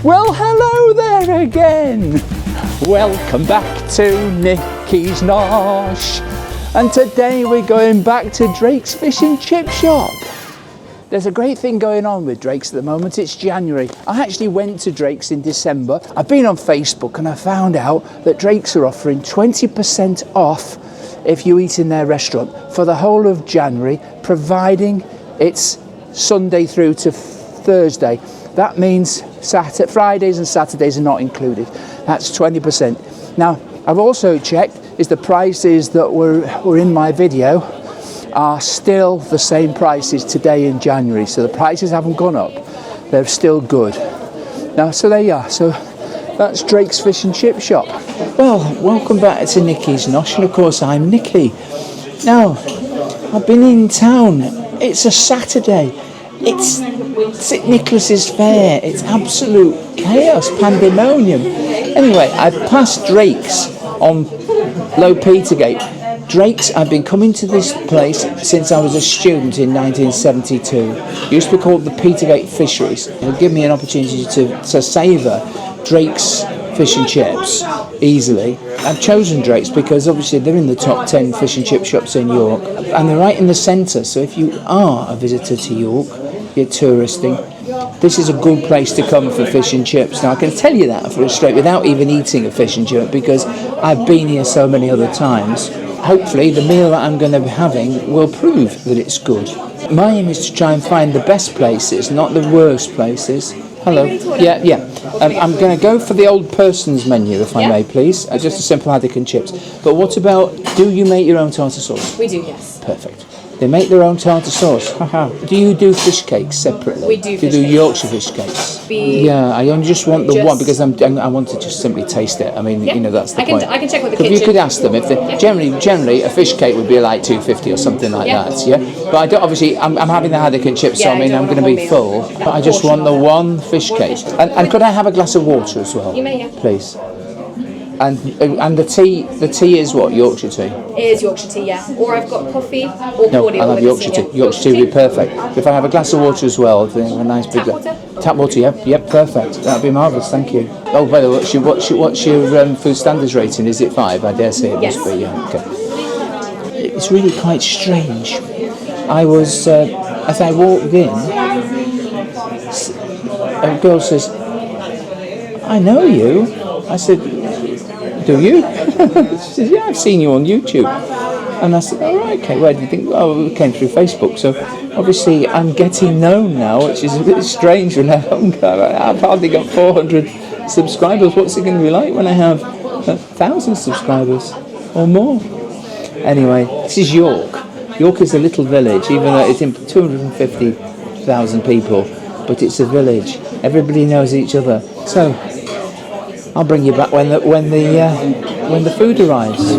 Well, hello there again. Welcome back to Nikki's Nosh. And today we're going back to Drake's Fish and Chip Shop. There's a great thing going on with Drake's at the moment. It's January. I actually went to Drake's in December. I've been on Facebook and I found out that Drake's are offering 20% off if you eat in their restaurant for the whole of January, providing it's Sunday through to Thursday. That means Fridays and Saturdays are not included. That's 20%. Now, I've also checked is the prices that were in my video are still the same prices today in January. So the prices haven't gone up. They're still good. Now, so there you are. So that's Drake's Fish and Chip Shop. Well, welcome back to Nikki's Nosh, and of course I'm Nikki. Now, I've been in town. It's a Saturday. It's St Nicholas's Fair. It's absolute chaos, pandemonium. Anyway, I've passed Drake's on Low Petergate. Drake's, I've been coming to this place since I was a student in 1972. It used to be called the Petergate Fisheries. It would give me an opportunity to savour Drake's fish and chips easily. I've chosen Drake's because obviously they're in the top 10 fish and chip shops in York, and they're right in the centre, so if you are a visitor to York, you're touristing, this is a good place to come for fish and chips. Now I can tell you that for straight without even eating a fish and chip because I've been here so many other times. Hopefully the meal that I'm going to be having will prove that it's good. My aim is to try and find the best places, not the worst places. Hello. Yeah. I'm going to go for the old person's menu, if I may, please. Just a simple haddock and chips. But what about, do you make your own tartar sauce? We do, yes. Perfect. They make their own tartar sauce. Do you do fish cakes separately? We do. Do you do Yorkshire fish cakes? Yeah, I only just want the one because I want to just simply taste it. I mean, you know, that's the point. I can check with the kitchen. If you could ask them if they generally a fish cake would be like $2.50 or something like that. Yeah, but I don't. Obviously, I'm having the haddock and chips, so I mean I'm going to be full. But I just want the one fish cake. And could I have a glass of water as well? You may, yeah. Please. And the tea is what? Yorkshire tea? It is Yorkshire tea, yeah. Or I've got coffee or No, cordial. I'll have Yorkshire tea. Yorkshire tea would be perfect. If I have a glass of water as well, a nice big tap water, yeah, perfect. That'd be marvellous. Thank you. Oh, by the way, what's your food standards rating? Is it 5? I dare say it must be. Yeah. Okay. It's really quite strange. I was as I walked in, a girl says, "I know you." I said, "Do you?" She says, "Yeah, I've seen you on YouTube." And I said, "Oh, right, okay, where do you think?" "Oh, it came through Facebook." So obviously I'm getting known now, which is a bit strange when I've hardly got 400 subscribers. What's it going to be like when I have 1,000 subscribers or more? Anyway, this is York. York is a little village, even though it's in 250,000 people, but it's a village. Everybody knows each other. So I'll bring you back when the food arrives.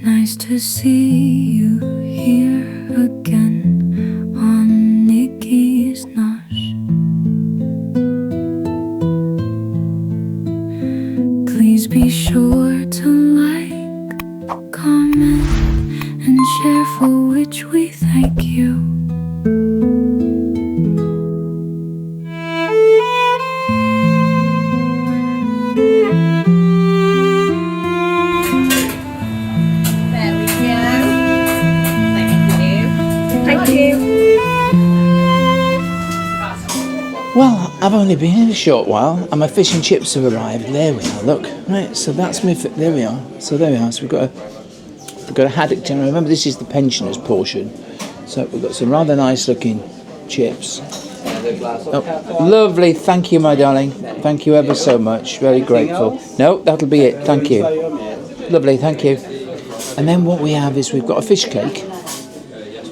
Nice to see you here again on Nikki's Nosh. Please be sure to like, comment, and share, for which we thank you. Well, I've only been here a short while, and my fish and chips have arrived. There we are. Look, right. So that's me. There we are. So we've got a haddock dinner. Remember, this is the pensioners' portion. So we've got some rather nice looking chips. Oh, lovely. Thank you, my darling. Thank you ever so much. Very grateful. No, that'll be it. Thank you. Lovely. Thank you. And then what we have is we've got a fish cake.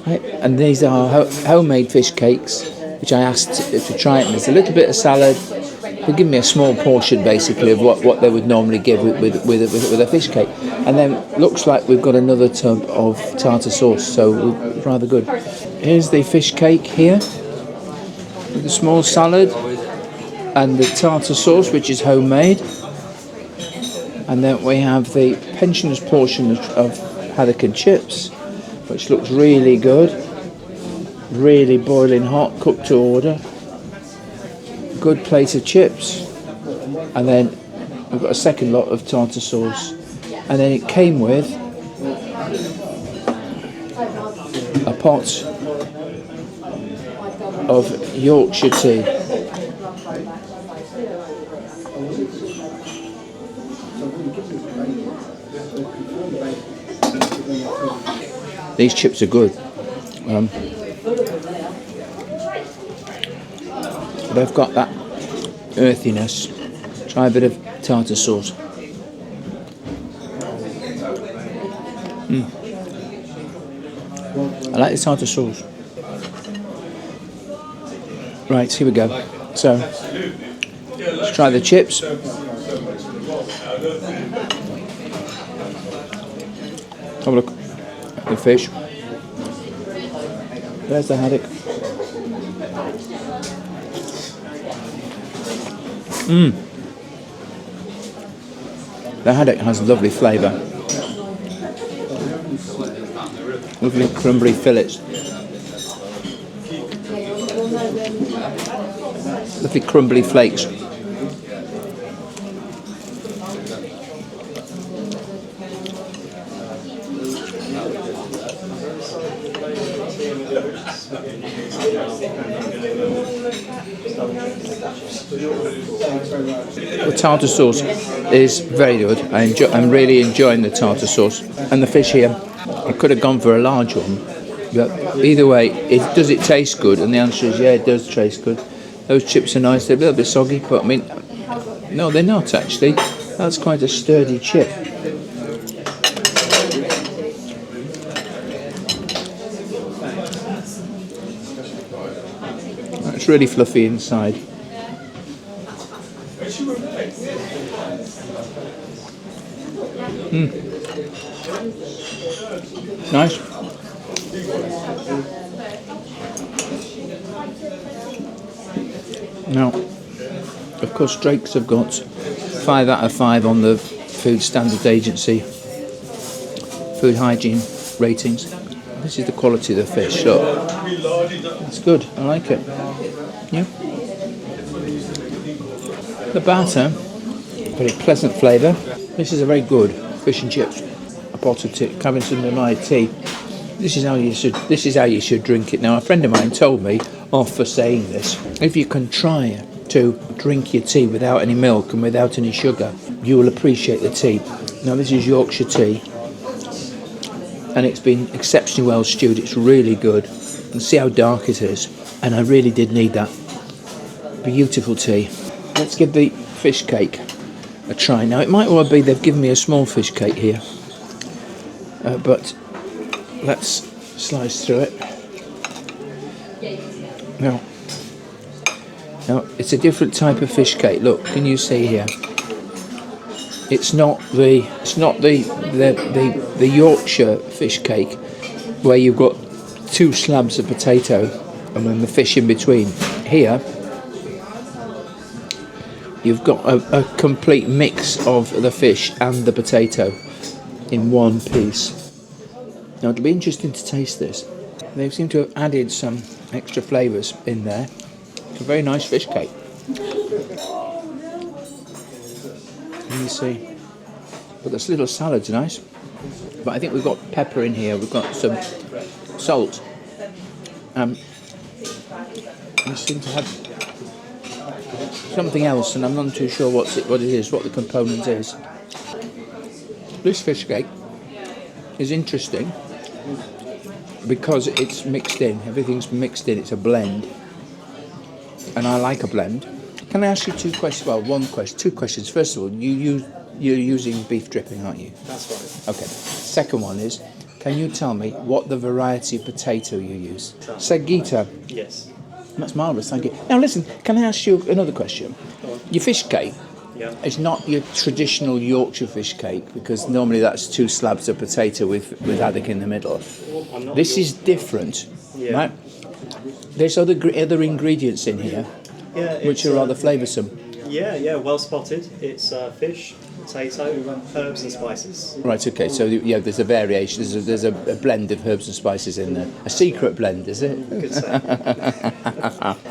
Right, and these are homemade fish cakes, which I asked to try it. And there's a little bit of salad, They give me a small portion basically of what they would normally give with a fish cake, and then looks like we've got another tub of tartar sauce, so rather good. Here's the fish cake here with the small salad and the tartar sauce, which is homemade, and then we have the pensioners portion of haddock and chips, which looks really good, really boiling hot, cooked to order. Good plate of chips, and then we've got a second lot of tartar sauce, and then it came with a pot of Yorkshire tea. These chips are good. They've got that earthiness. Try a bit of tartar sauce. I like the tartar sauce. Right, here we go. So, let's try the chips. Have a look at the fish. There's the haddock. The haddock has lovely flavour. Lovely crumbly fillets. Lovely crumbly flakes. The tartar sauce is very good. I'm really enjoying the tartar sauce, and the fish here. I could have gone for a large one, but either way, does it taste good? And the answer is yeah, it does taste good. Those chips are nice. They're a little bit soggy, but I mean, no, they're not actually. That's quite a sturdy chip. It's really fluffy inside. Nice. Now, of course, Drake's have got 5 out of 5 on the Food Standards Agency food hygiene ratings. This is the quality of the fish, so it's good. I like it. Yeah. The batter, very pleasant flavour. This is a very good fish and chips. A pot of tea, having some of my tea. This is how you should drink it. Now, a friend of mine told me off for saying this. If you can try to drink your tea without any milk and without any sugar, you will appreciate the tea. Now, this is Yorkshire tea, and it's been exceptionally well stewed. It's really good. And see how dark it is. And I really did need that. Beautiful tea. Let's give the fish cake a try. Now, it might well be they've given me a small fish cake here, but let's slice through it. Now, it's a different type of fish cake. Look, can you see here? It's not the Yorkshire fish cake where you've got 2 slabs of potato and then the fish in between. Here, you've got a complete mix of the fish and the potato in one piece. Now, it'll be interesting to taste this. They seem to have added some extra flavours in there. It's a very nice fish cake. Let me see. But this little salad's nice. But I think we've got pepper in here. We've got some salt. We seem to have something else, and I'm not too sure what it is, what the component is. This fish cake is interesting because it's mixed in. Everything's mixed in. It's a blend, and I like a blend. Can I ask you 2 questions? Well, 2 questions. First of all, you're using beef dripping, aren't you? That's right. Okay. Second one is, can you tell me what the variety of potato you use? Saggita. Yes. That's marvellous, thank you. Now listen, can I ask you another question? Your fish cake. Yeah. It's not your traditional Yorkshire fish cake because normally that's 2 slabs of potato with haddock in the middle. This is different, Yeah. right? There's other ingredients in here Yeah, which are rather flavoursome. Yeah, well spotted. It's fish, potato, herbs and spices. Right, okay, so yeah, there's a variation, there's a blend of herbs and spices in there. A secret blend, is it? You could say.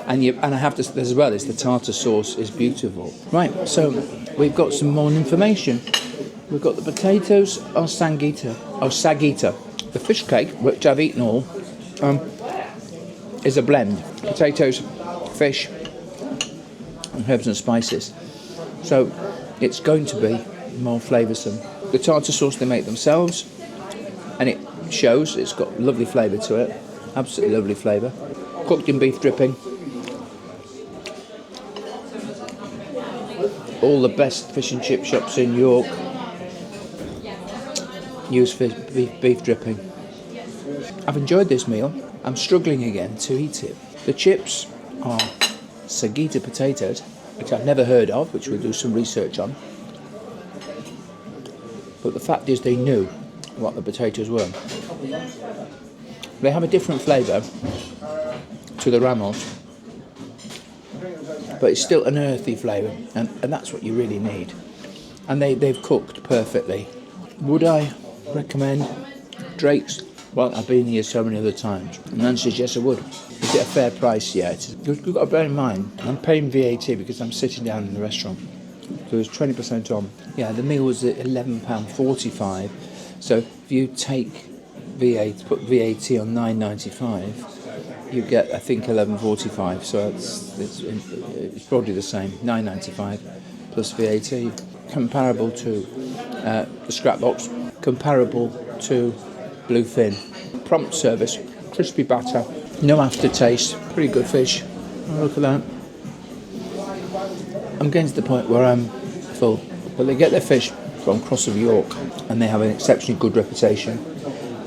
And I have to say as well, is the tartar sauce is beautiful. Right, so we've got some more information. We've got the potatoes are sagita. The fish cake, which I've eaten all, is a blend. Potatoes, fish, and herbs and spices. So it's going to be more flavoursome. The tartar sauce they make themselves, and it shows. It's got lovely flavour to it. Absolutely lovely flavour. Cooked in beef dripping. All the best fish and chip shops in York use beef dripping. I've enjoyed this meal. I'm struggling again to eat it. The chips are sagita potatoes, which I've never heard of, which we'll do some research on. But the fact is they knew what the potatoes were. They have a different flavour to the ramos, but it's still an earthy flavour, and that's what you really need. And they've cooked perfectly. Would I recommend Drake's? Well, I've been here so many other times, and the answer is yes, I would. Is it a fair price? Yeah, it is. You've got to bear in mind, I'm paying VAT because I'm sitting down in the restaurant. So there's 20% on. Yeah, the meal was at £11.45. So if you take put VAT on £9.95, you get, I think, £11.45. So it's probably the same, £9.95 plus VAT. Comparable to the scrap box, comparable to bluefin. Prompt service, crispy batter, no aftertaste, pretty good fish. Oh, look at that. I'm getting to the point where I'm full, but they get their fish from Cross of York and they have an exceptionally good reputation.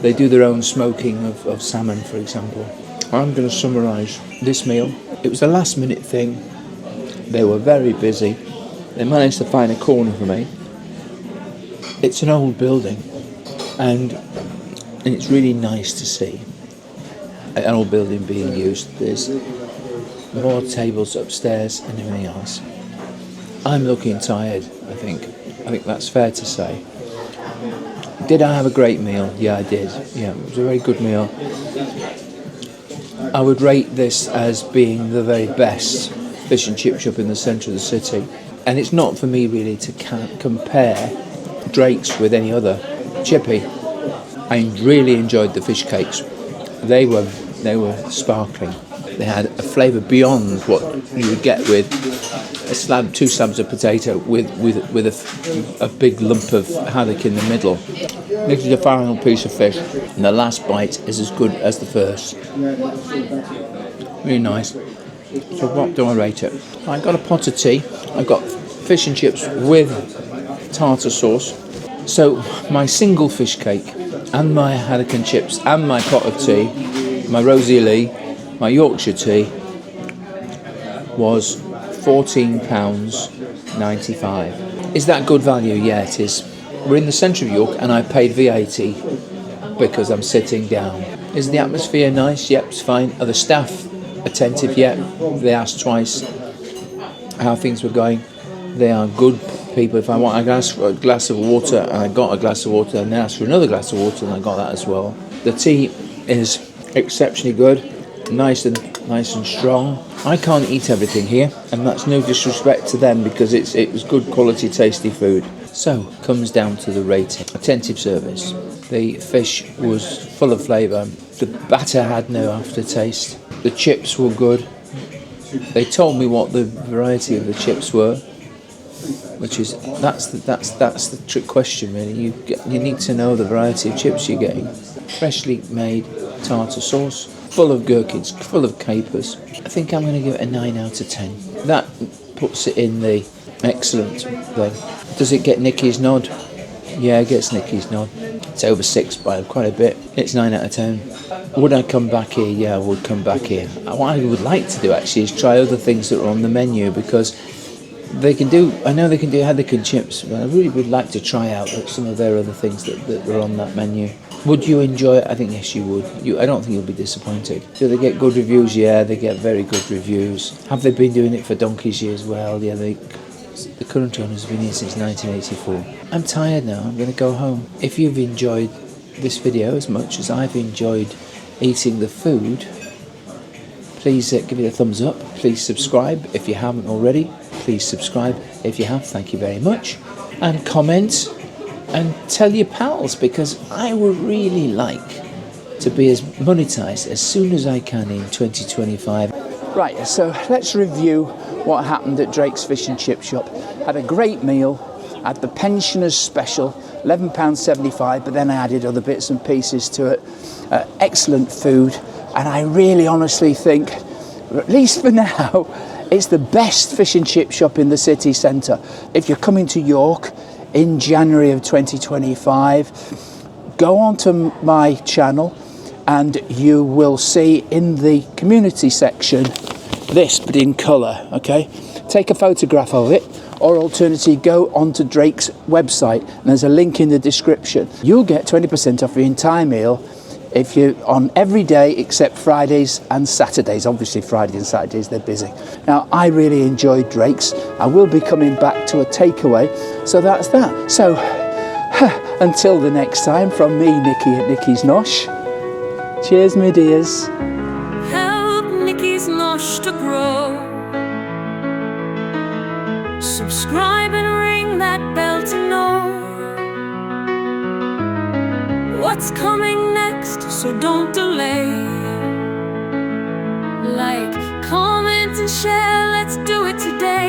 They do their own smoking of salmon, for example. I'm going to summarise this meal. It was a last minute thing. They were very busy. They managed to find a corner for me. It's an old building and it's really nice to see an old building being used. There's more tables upstairs and everything else. I'm looking tired, I think that's fair to say. Did I have a great meal? Yeah, I did. Yeah, it was a very good meal. I would rate this as being the very best fish and chip shop in the centre of the city. And it's not for me really to compare Drake's with any other. Chippy, I really enjoyed the fish cakes. They were sparkling. They had a flavour beyond what you would get with two slabs of potato with a big lump of haddock in the middle. This is the final piece of fish, and the last bite is as good as the first. Really nice. So what do I rate it? I got a pot of tea. I got fish and chips with tartar sauce. So my single fish cake and my haddock and chips and my pot of tea, my Rosie Lee, my Yorkshire tea was £14.95. Is that good value? Yeah, it is. We're in the centre of York and I paid VAT because I'm sitting down. Is the atmosphere nice? Yep, it's fine. Are the staff attentive? Yep. They asked twice how things were going. They are good people. If I want a glass of water, and I got a glass of water, and they asked for another glass of water, and I got that as well. The tea is exceptionally good, nice and strong. I can't eat everything here, and that's no disrespect to them because it was good quality, tasty food. So comes down to the rating. Attentive service. The fish was full of flavour. The batter had no aftertaste. The chips were good. They told me what the variety of the chips were, which is that's the trick question really. You need to know the variety of chips you're getting. Freshly made tartar sauce, full of gherkins, full of capers. I think I'm going to give it a 9 out of 10. That puts it in the excellent thing. Does it get Nikki's nod? Yeah, it gets Nikki's nod. It's over 6 by quite a bit. It's 9 out of 10. Would I come back here? Yeah, I would come back here. What I would like to do actually is try other things that are on the menu because they can do. I know they can do Heatherkin chips, but I really would like to try out some of their other things that are on that menu. Would you enjoy it? I think yes, you would. I don't think you'll be disappointed. Do they get good reviews? Yeah, they get very good reviews. Have they been doing it for donkey's years? Well, yeah, the current owner's been here since 1984. I'm tired now. I'm going to go home. If you've enjoyed this video as much as I've enjoyed eating the food, please give it a thumbs up. Please subscribe if you haven't already. Please subscribe if you have. Thank you very much. And comment and tell your pals, because I would really like to be as monetised as soon as I can in 2025. Right, so let's review what happened at Drake's Fish and Chip Shop. Had a great meal, had the pensioners special, £11.75, but then I added other bits and pieces to it. Excellent food, and I really honestly think, at least for now, it's the best fish and chip shop in the city centre. If you're coming to York in January of 2025, go onto my channel and you will see in the community section this, but in colour, okay? Take a photograph of it, or alternatively go onto Drake's website and there's a link in the description. You'll get 20% off your entire meal if you're on every day except Fridays and Saturdays. Obviously Fridays and Saturdays they're busy. Now I really enjoyed Drake's. I will be coming back to a takeaway, so that's that. So until the next time, from me, Nikki at Nikki's Nosh. Cheers, my dears. Help Nikki's Nosh to grow. Subscribe and ring that bell to know what's coming next, so don't delay. Like, comment and share, let's do it today.